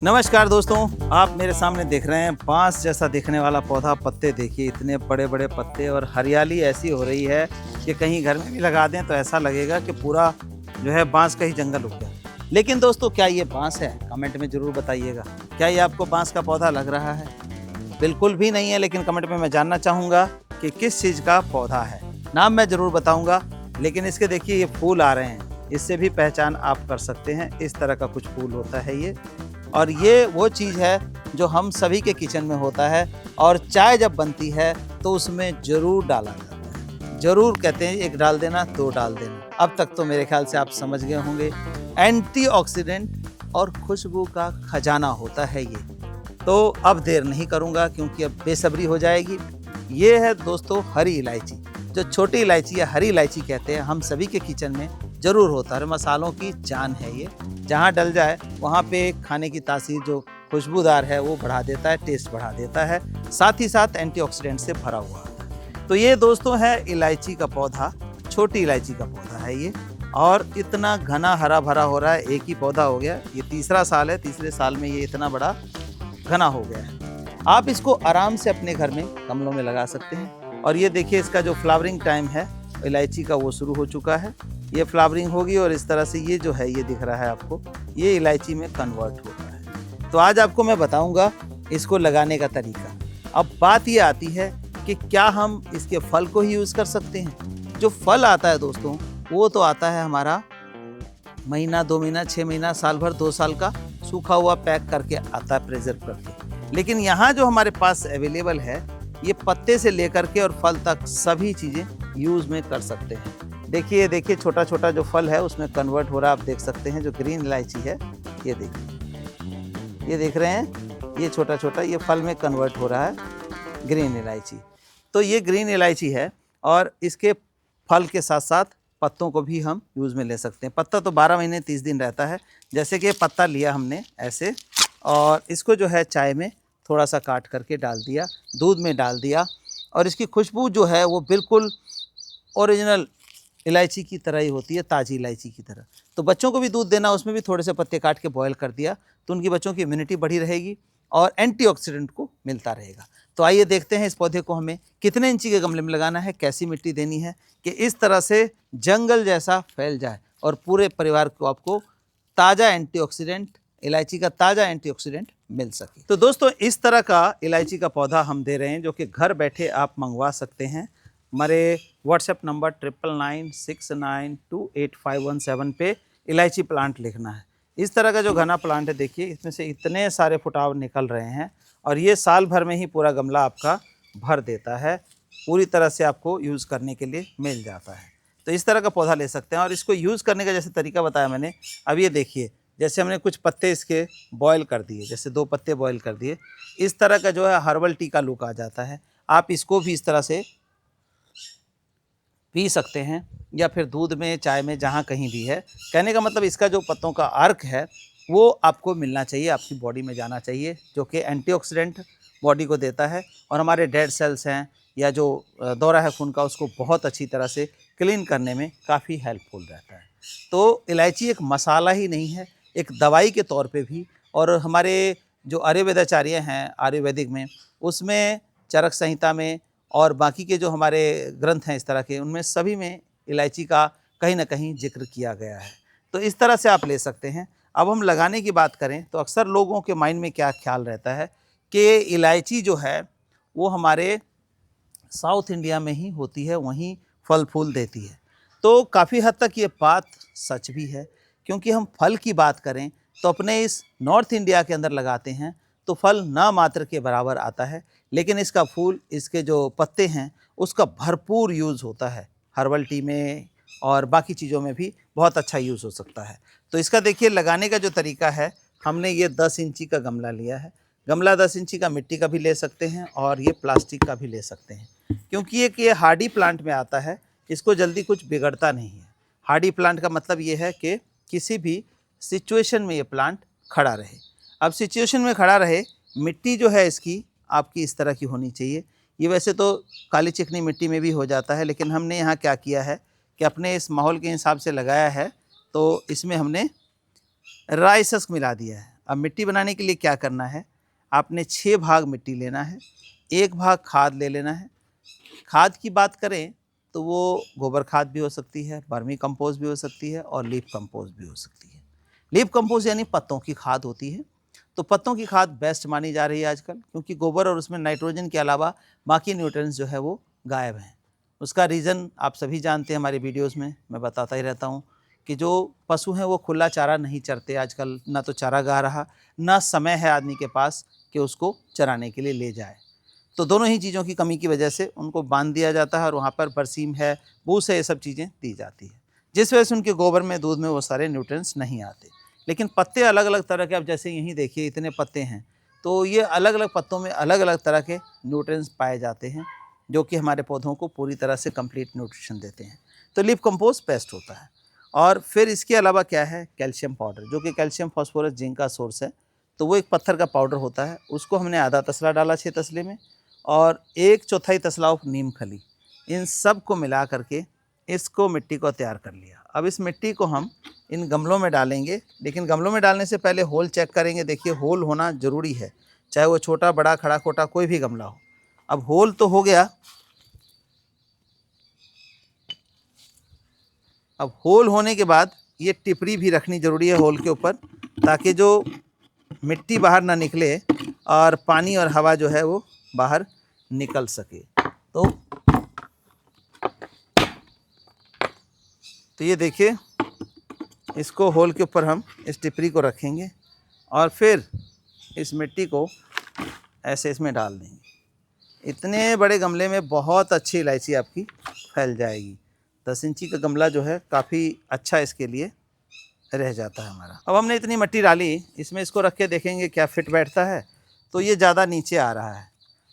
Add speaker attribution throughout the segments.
Speaker 1: नमस्कार दोस्तों, आप मेरे सामने देख रहे हैं बांस जैसा दिखने वाला पौधा। पत्ते देखिए, इतने बड़े बड़े पत्ते और हरियाली ऐसी हो रही है कि कहीं घर में भी लगा दें तो ऐसा लगेगा कि पूरा जो है बांस का ही जंगल उग गया। लेकिन दोस्तों, क्या ये बांस है? कमेंट में ज़रूर बताइएगा। क्या ये आपको बांस का पौधा लग रहा है? बिल्कुल भी नहीं है, लेकिन कमेंट में मैं जानना चाहूँगा कि किस चीज़ का पौधा है। नाम मैं ज़रूर बताऊँगा, लेकिन इसके देखिए ये फूल आ रहे हैं, इससे भी पहचान आप कर सकते हैं। इस तरह का कुछ फूल होता है ये, और ये वो चीज़ है जो हम सभी के किचन में होता है, और चाय जब बनती है तो उसमें ज़रूर डाला जाता है। ज़रूर कहते हैं, एक डाल देना, दो डाल देना। अब तक तो मेरे ख्याल से आप समझ गए होंगे। एंटीऑक्सीडेंट और खुशबू का खजाना होता है ये। तो अब देर नहीं करूँगा, क्योंकि अब बेसब्री हो जाएगी। ये है दोस्तों हरी इलायची, जो छोटी इलायची या हरी इलायची कहते हैं। हम सभी के किचन में ज़रूर होता है, मसालों की जान है ये। जहाँ डल जाए वहाँ पे खाने की तासीर जो खुशबूदार है वो बढ़ा देता है, टेस्ट बढ़ा देता है, साथ ही साथ एंटीऑक्सीडेंट से भरा हुआ होता है। तो ये दोस्तों है इलायची का पौधा, छोटी इलायची का पौधा है ये, और इतना घना हरा भरा हो रहा है। एक ही पौधा हो गया, ये तीसरा साल है, तीसरे साल में ये इतना बड़ा घना हो गया है। आप इसको आराम से अपने घर में गमलों में लगा सकते हैं। और ये देखिए, इसका जो फ्लावरिंग टाइम है इलायची का वो शुरू हो चुका है। ये फ्लावरिंग होगी और इस तरह से ये जो है, ये दिख रहा है आपको, ये इलायची में कन्वर्ट होता है। तो आज आपको मैं बताऊंगा इसको लगाने का तरीका। अब बात ये आती है कि क्या हम इसके फल को ही यूज़ कर सकते हैं? जो फल आता है दोस्तों, वो तो आता है हमारा महीना, 2 महीना, 6 महीना, साल भर, 2 साल का सूखा हुआ पैक करके आता है, प्रेजर्व करके। लेकिन यहाँ जो हमारे पास अवेलेबल है, ये पत्ते से लेकर के और फल तक सभी चीज़ें यूज़ में कर सकते हैं। देखिए छोटा छोटा जो फल है उसमें कन्वर्ट हो रहा है। आप देख सकते हैं जो ग्रीन इलायची है, ये देखिए, ये देख रहे हैं, ये छोटा छोटा ये फल में कन्वर्ट हो रहा है ग्रीन इलायची। तो ये ग्रीन इलायची है, और इसके फल के साथ साथ पत्तों को भी हम यूज़ में ले सकते हैं। पत्ता तो 12 महीने 30 दिन रहता है। जैसे कि पत्ता लिया हमने ऐसे, और इसको जो है चाय में थोड़ा सा काट करके डाल दिया, दूध में डाल दिया, और इसकी खुशबू जो है वो बिल्कुल ओरिजिनल इलायची की तरह ही होती है, ताज़ी इलायची की तरह। तो बच्चों को भी दूध देना, उसमें भी थोड़े से पत्ते काट के बॉयल कर दिया, तो उनकी बच्चों की इम्यूनिटी बढ़ी रहेगी और एंटीऑक्सीडेंट को मिलता रहेगा। तो आइए देखते हैं इस पौधे को हमें कितने इंची के गमले में लगाना है, कैसी मिट्टी देनी है कि इस तरह से जंगल जैसा फैल जाए और पूरे परिवार को आपको ताज़ा एंटीऑक्सीडेंट, इलायची का ताज़ा एंटीऑक्सीडेंट मिल सके। तो दोस्तों, इस तरह का इलायची का पौधा हम दे रहे हैं, जो कि घर बैठे आप मंगवा सकते हैं। हमारे व्हाट्सएप नंबर 9969285117 पे इलायची प्लांट लिखना है। इस तरह का जो घना प्लांट है, देखिए इसमें से इतने सारे फुटाव निकल रहे हैं, और ये साल भर में ही पूरा गमला आपका भर देता है, पूरी तरह से आपको यूज़ करने के लिए मिल जाता है। तो इस तरह का पौधा ले सकते हैं। और इसको यूज़ करने का जैसे तरीका बताया मैंने, अब ये देखिए, जैसे हमने कुछ पत्ते इसके बॉयल कर दिए, जैसे 2 पत्ते बॉयल कर दिए, इस तरह का जो है हर्बल टी का लुक आ जाता है। आप इसको भी इस तरह से पी सकते हैं, या फिर दूध में, चाय में, जहाँ कहीं भी है। कहने का मतलब, इसका जो पत्तों का अर्क है वो आपको मिलना चाहिए, आपकी बॉडी में जाना चाहिए, जो कि एंटीऑक्सीडेंट बॉडी को देता है, और हमारे डेड सेल्स हैं या जो दौरा है खून का, उसको बहुत अच्छी तरह से क्लीन करने में काफ़ी हेल्पफुल रहता है। तो इलायची एक मसाला ही नहीं है, एक दवाई के तौर पे भी। और हमारे जो आयुर्वेदाचार्य हैं आयुर्वेदिक में, उसमें चरक संहिता में और बाकी के जो हमारे ग्रंथ हैं इस तरह के, उनमें सभी में इलायची का कहीं ना कहीं जिक्र किया गया है। तो इस तरह से आप ले सकते हैं। अब हम लगाने की बात करें तो अक्सर लोगों के माइंड में क्या ख्याल रहता है कि इलायची जो है वो हमारे साउथ इंडिया में ही होती है, वहीं फल फूल देती है। तो काफ़ी हद तक ये बात सच भी है, क्योंकि हम फल की बात करें तो अपने इस नॉर्थ इंडिया के अंदर लगाते हैं तो फल ना मात्र के बराबर आता है, लेकिन इसका फूल, इसके जो पत्ते हैं, उसका भरपूर यूज़ होता है। हर्बल टी में और बाकी चीज़ों में भी बहुत अच्छा यूज़ हो सकता है। तो इसका देखिए लगाने का जो तरीका है, हमने ये 10 इंची का गमला लिया है। गमला 10 इंची का मिट्टी का भी ले सकते हैं, और ये प्लास्टिक का भी ले सकते हैं, क्योंकि ये हार्डी प्लांट में आता है, इसको जल्दी कुछ बिगड़ता नहीं है। हार्डी प्लांट का मतलब ये है कि किसी भी सिचुएशन में ये प्लांट खड़ा रहे। अब सिचुएशन में खड़ा रहे, मिट्टी जो है इसकी आपकी इस तरह की होनी चाहिए। ये वैसे तो काली चिकनी मिट्टी में भी हो जाता है, लेकिन हमने यहाँ क्या किया है कि अपने इस माहौल के हिसाब से लगाया है। तो इसमें हमने राई सस्क मिला दिया है। अब मिट्टी बनाने के लिए क्या करना है, आपने 6 भाग मिट्टी लेना है, 1 भाग खाद ले लेना है। खाद की बात करें तो वो गोबर खाद भी हो सकती है, वर्मी कंपोस्ट भी हो सकती है और लीफ कंपोस्ट भी हो सकती है। लीफ कंपोस्ट यानी पत्तों की खाद होती है। तो पत्तों की खाद बेस्ट मानी जा रही है आजकल, क्योंकि गोबर और उसमें नाइट्रोजन के अलावा बाकी न्यूट्रिएंट्स जो है वो गायब हैं। उसका रीज़न आप सभी जानते हैं, हमारी वीडियोस में मैं बताता ही रहता हूँ कि जो पशु हैं वो खुला चारा नहीं चरते आजकल, ना तो चारागाह रहा, ना समय है आदमी के पास कि उसको चराने के लिए ले जाए। तो दोनों ही चीज़ों की कमी की वजह से उनको बांध दिया जाता है और वहाँ पर बरसीम है, भूस है, ये सब चीज़ें दी जाती है, जिस वजह से उनके गोबर में, दूध में वो सारे न्यूट्रिएंट्स नहीं आते। लेकिन पत्ते अलग अलग तरह के, अब जैसे यहीं देखिए इतने पत्ते हैं, तो ये अलग अलग पत्तों में अलग अलग तरह के न्यूट्रिएंट्स पाए जाते हैं, जो कि हमारे पौधों को पूरी तरह से कंप्लीट न्यूट्रिशन देते हैं। तो लीफ कंपोस्ट बेस्ट होता है। और फिर इसके अलावा क्या है, कैल्शियम पाउडर, जो कि कैल्शियम, फास्फोरस, जिंक का सोर्स है। तो वो एक पत्थर का पाउडर होता है, उसको हमने आधा तसला डाला 6 तसले में, और 1/4 तसला ऑफ नीम खली, इन सब को मिला करके इसको मिट्टी को तैयार कर लिया। अब इस मिट्टी को हम इन गमलों में डालेंगे, लेकिन गमलों में डालने से पहले होल चेक करेंगे। देखिए होल होना ज़रूरी है, चाहे वो छोटा, बड़ा, खड़ा, खोटा कोई भी गमला हो। अब होल तो हो गया, अब होल होने के बाद ये टिपरी भी रखनी ज़रूरी है होल के ऊपर, ताकि जो मिट्टी बाहर ना निकले और पानी और हवा जो है वो बाहर निकल सके। तो ये देखिए, इसको होल के ऊपर हम इस टिपरी को रखेंगे और फिर इस मिट्टी को ऐसे इसमें डाल देंगे। इतने बड़े गमले में बहुत अच्छी इलायची आपकी फैल जाएगी। 10 इंची का गमला जो है काफ़ी अच्छा इसके लिए रह जाता है हमारा। अब हमने इतनी मिट्टी डाली, इसमें इसको रख के देखेंगे क्या फिट बैठता है। तो ये ज़्यादा नीचे आ रहा है,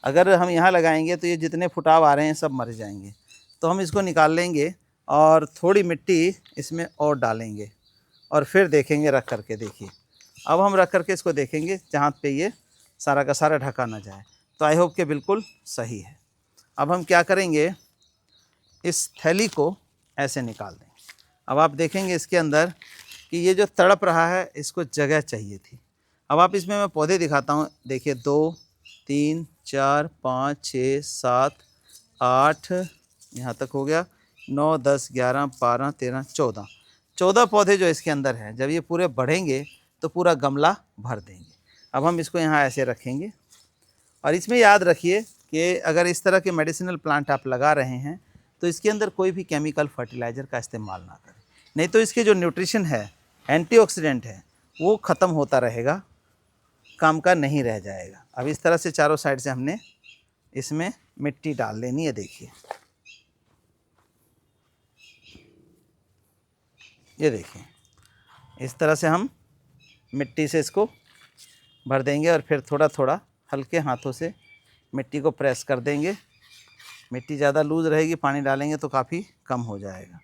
Speaker 1: अगर हम यहाँ लगाएंगे तो ये जितने फुटाव आ रहे हैं सब मर जाएंगे। तो हम इसको निकाल लेंगे और थोड़ी मिट्टी इसमें और डालेंगे और फिर देखेंगे रख करके। देखिए अब हम रख करके इसको देखेंगे जहाँ पे ये सारा का सारा ढका ना जाए। तो आई होप कि बिल्कुल सही है। अब हम क्या करेंगे, इस थैली को ऐसे निकाल देंगे। अब आप देखेंगे इसके अंदर कि ये जो तड़प रहा है, इसको जगह चाहिए थी। अब आप इसमें मैं पौधे दिखाता हूँ। देखिए 2, 3, 4, 5, 6, 7, 8, यहाँ तक हो गया, 9, 10, 11, 12, 13, 14 पौधे जो इसके अंदर हैं। जब ये पूरे बढ़ेंगे तो पूरा गमला भर देंगे। अब हम इसको यहाँ ऐसे रखेंगे और इसमें याद रखिए कि अगर इस तरह के मेडिसिनल प्लांट आप लगा रहे हैं तो इसके अंदर कोई भी केमिकल फर्टिलाइज़र का इस्तेमाल ना करें, नहीं तो इसके जो न्यूट्रिशन है, एंटीऑक्सीडेंट है, वो ख़त्म होता रहेगा, काम का नहीं रह जाएगा। अब इस तरह से चारों साइड से हमने इसमें मिट्टी डाल लेनी है। देखिए ये देखिए, इस तरह से हम मिट्टी से इसको भर देंगे और फिर थोड़ा थोड़ा हल्के हाथों से मिट्टी को प्रेस कर देंगे। मिट्टी ज़्यादा लूज़ रहेगी, पानी डालेंगे तो काफ़ी कम हो जाएगा।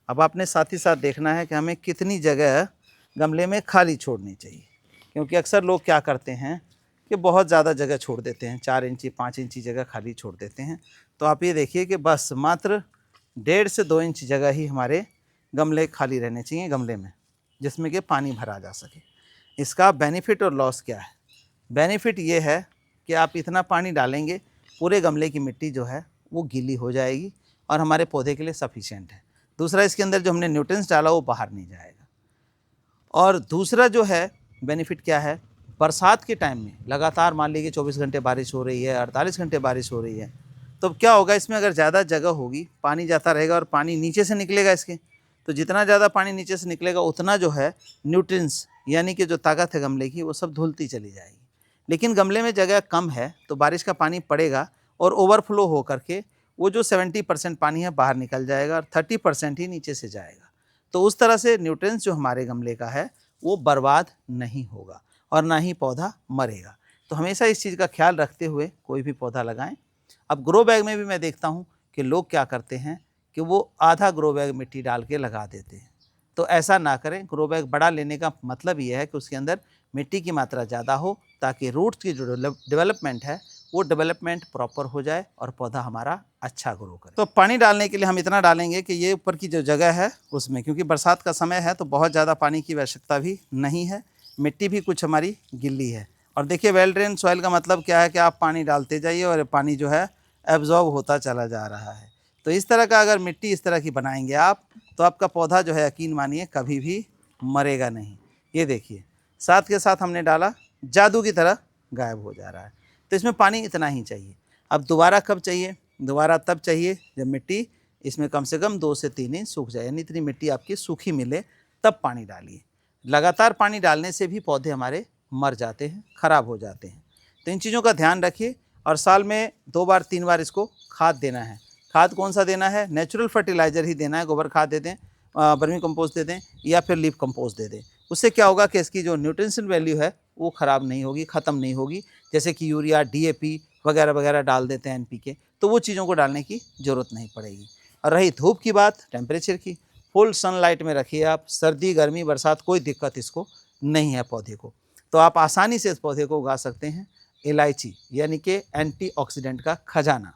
Speaker 1: अब आपने साथ ही साथ देखना है कि हमें कितनी जगह गमले में खाली छोड़नी चाहिए, क्योंकि अक्सर लोग क्या करते हैं कि बहुत ज़्यादा जगह छोड़ देते हैं, 4 इंची 5 इंची जगह खाली छोड़ देते हैं। तो आप ये देखिए कि बस मात्र 1.5 से 2 इंच जगह ही हमारे गमले खाली रहने चाहिए गमले में, जिसमें कि पानी भरा जा सके। इसका बेनिफिट और लॉस क्या है? बेनिफिट ये है कि आप इतना पानी डालेंगे, पूरे गमले की मिट्टी जो है वो गीली हो जाएगी और हमारे पौधे के लिए सफिशिएंट है। दूसरा, इसके अंदर जो हमने न्यूट्रिएंट्स डाला वो बाहर नहीं जाएगा। और दूसरा जो है बेनिफिट क्या है, बरसात के टाइम में लगातार मान लीजिए 24 घंटे बारिश हो रही है, 48 घंटे बारिश हो रही है, तो क्या होगा, इसमें अगर ज़्यादा जगह होगी, पानी जाता रहेगा और पानी नीचे से निकलेगा इसके, तो जितना ज़्यादा पानी नीचे से निकलेगा उतना जो है न्यूट्रिएंट्स यानी कि जो ताकत है गमले की वो सब धुलती चली जाएगी। लेकिन गमले में जगह कम है तो बारिश का पानी पड़ेगा और ओवरफ्लो हो करके वो जो 70% पानी है बाहर निकल जाएगा और 30% ही नीचे से जाएगा। तो उस तरह से न्यूट्रिएंट्स जो हमारे गमले का है वो बर्बाद नहीं होगा और ना ही पौधा मरेगा। तो हमेशा इस चीज़ का ख्याल रखते हुए कोई भी पौधा लगाएं। अब ग्रो बैग में भी मैं देखता हूँ कि लोग क्या करते हैं कि वो आधा ग्रो बैग मिट्टी डाल के लगा देते हैं। तो ऐसा ना करें। ग्रो बैग बड़ा लेने का मतलब ये है कि उसके अंदर मिट्टी की मात्रा ज़्यादा हो, ताकि रूट्स की जो डेवलपमेंट है वो डेवलपमेंट प्रॉपर हो जाए और पौधा हमारा अच्छा ग्रो करे। तो पानी डालने के लिए हम इतना डालेंगे कि ये ऊपर की जो जगह है उसमें, क्योंकि बरसात का समय है तो बहुत ज़्यादा पानी की आवश्यकता भी नहीं है, मिट्टी भी कुछ हमारी गिल्ली है। और देखिए वेल ड्रेन सॉइल का मतलब क्या है कि आप पानी डालते जाइए और पानी जो है एब्जॉर्ब होता चला जा रहा है। तो इस तरह का अगर मिट्टी इस तरह की बनाएंगे आप, तो आपका पौधा जो है यकीन मानिए कभी भी मरेगा नहीं। ये देखिए साथ के साथ हमने डाला, जादू की तरह गायब हो जा रहा है। तो इसमें पानी इतना ही चाहिए। अब दोबारा कब चाहिए? दोबारा तब चाहिए जब मिट्टी इसमें कम से कम 2 से 3 इंच सूख जाए, यानी इतनी मिट्टी आपकी सूखी मिले, तब पानी डालिए। लगातार पानी डालने से भी पौधे हमारे मर जाते हैं, खराब हो जाते हैं। तो इन चीज़ों का ध्यान रखिए और साल में 2 बार 3 बार इसको खाद देना है। खाद कौन सा देना है? नेचुरल फर्टिलाइज़र ही देना है, गोबर खाद दे दें, वर्मी कंपोस्ट दे दें या फिर लीफ कंपोस्ट दे दें। उससे क्या होगा कि इसकी जो न्यूट्रिशन वैल्यू है वो ख़राब नहीं होगी, ख़त्म नहीं होगी। जैसे कि यूरिया, डीएपी वगैरह वगैरह डाल देते हैं एनपीके, तो वो चीज़ों को डालने की ज़रूरत नहीं पड़ेगी। और रही धूप की बात, टेम्परेचर की, फुल सनलाइट में रखिए आप। सर्दी, गर्मी, बरसात कोई दिक्कत इसको नहीं है पौधे को। तो आप आसानी से इस पौधे को उगा सकते हैं। इलायची यानी कि एंटीऑक्सीडेंट का खजाना।